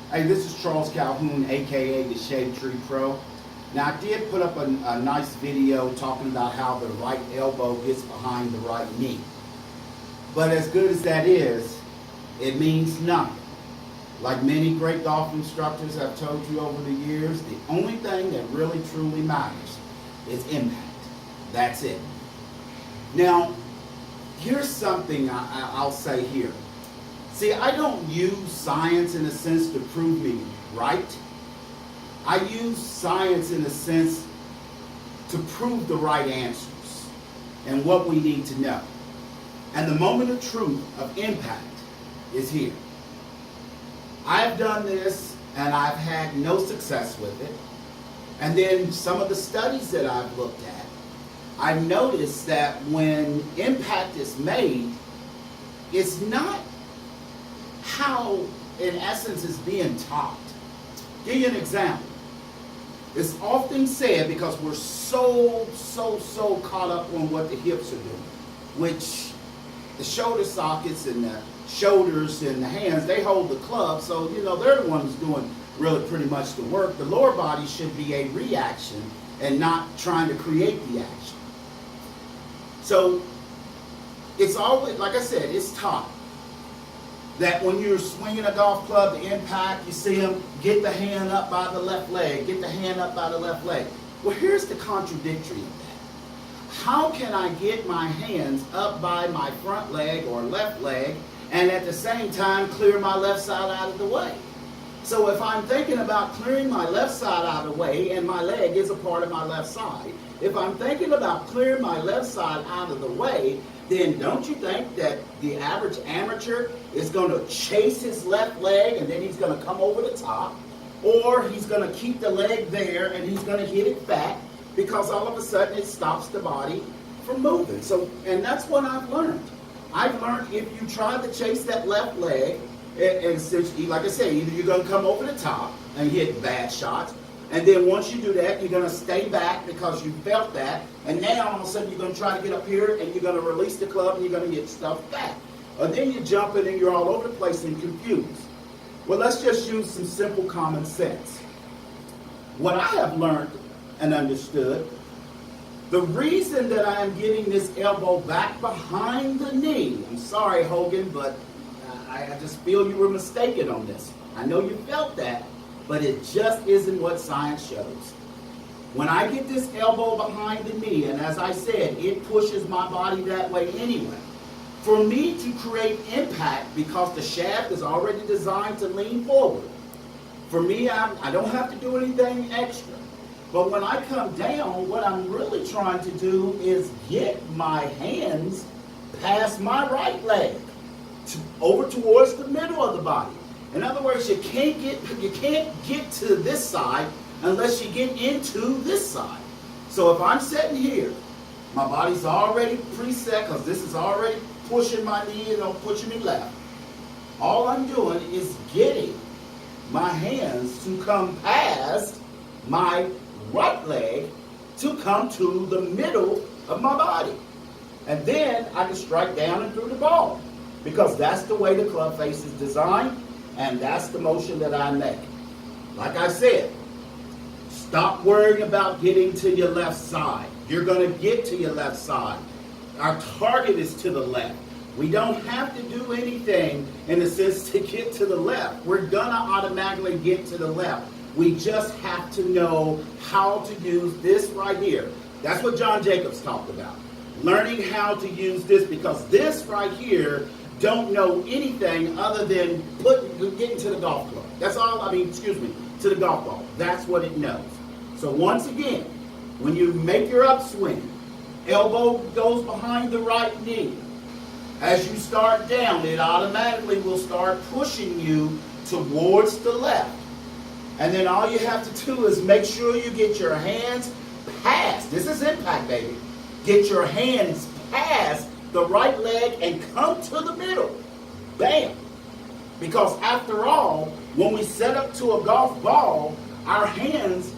Hey, this is Charles Calhoun, aka the Shade Tree Pro. Now, I did put up a nice video talking about how the right elbow gets behind the right knee. But as good as that is, it means nothing. Like many great golf instructors have told you over the years, the only thing that really truly matters is impact. That's it. Now, here's something I'll say here. See, I don't use science in a sense to prove me right. I use science in a sense to prove the right answers and what we need to know. And the moment of truth of impact is here. I've done this and I've had no success with it. And then some of the studies that I've looked at, I've noticed that when impact is made, it's not how, in essence, it's being taught. Give you an example. It's often said, because we're so caught up on what the hips are doing, which the shoulder sockets and the shoulders and the hands, they hold the club, so they're the ones doing really pretty much the work. The lower body should be a reaction and not trying to create the action. So it's always, like I said, it's taught that when you're swinging a golf club, the impact, you see them get the hand up by the left leg, get the hand up by the left leg. Well, here's the contradictory of that. How can I get my hands up by my front leg or left leg and at the same time clear my left side out of the way? So if I'm thinking about clearing my left side out of the way, and my leg is a part of my left side, if I'm thinking about clearing my left side out of the way, then don't you think that the average amateur is going to chase his left leg and then he's going to come over the top? Or he's going to keep the leg there and he's going to hit it back because all of a sudden it stops the body from moving. So, and that's what I've learned. I've learned if you try to chase that left leg, and since, like I say, either you're going to come over the top and hit bad shots, and then once you do that, you're going to stay back because you felt that. And now all of a sudden you're going to try to get up here and you're going to release the club and you're going to get stuff back. And then you're jumping and you're all over the place and confused. Well, let's just use some simple common sense. What I have learned and understood, the reason that I am getting this elbow back behind the knee, I'm sorry, Hogan, but I just feel you were mistaken on this. I know you felt that, but it just isn't what science shows. When I get this elbow behind the knee, and as I said, it pushes my body that way anyway, for me to create impact, because the shaft is already designed to lean forward, for me, I don't have to do anything extra. But when I come down, what I'm really trying to do is get my hands past my right leg, over towards the middle of the body. In other words, you can't get to this side unless you get into this side. So if I'm sitting here, my body's already preset because this is already pushing my knee and pushing me left. All I'm doing is getting my hands to come past my right leg to come to the middle of my body. And then I can strike down and through the ball, because that's the way the club face is designed. And that's the motion that I make. Like I said, stop worrying about getting to your left side. You're going to get to your left side. Our target is to the left. We don't have to do anything in a sense to get to the left. We're going to automatically get to the left. We just have to know how to use this right here. That's what John Jacobs talked about. Learning how to use this, because this right here don't know anything other than getting to the golf club. That's all, to the golf ball. That's what it knows. So once again, when you make your upswing, elbow goes behind the right knee. As you start down, it automatically will start pushing you towards the left. And then all you have to do is make sure you get your hands past. This is impact, baby. Get your hands past the right leg and come to the middle. Bam. Because after all, when we set up to a golf ball, our hands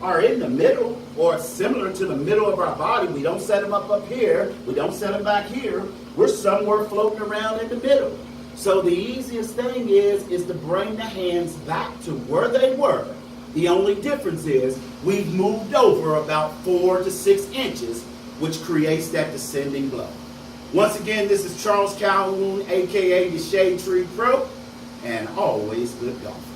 are in the middle, or similar to the middle of our body. We don't set them up here. We don't set them back here. We're somewhere floating around in the middle. So the easiest thing is to bring the hands back to where they were. The only difference is we've moved over about 4 to 6 inches, which creates that descending blow. Once again, this is Charles Calhoun, aka the Shade Tree Pro, and always good golf.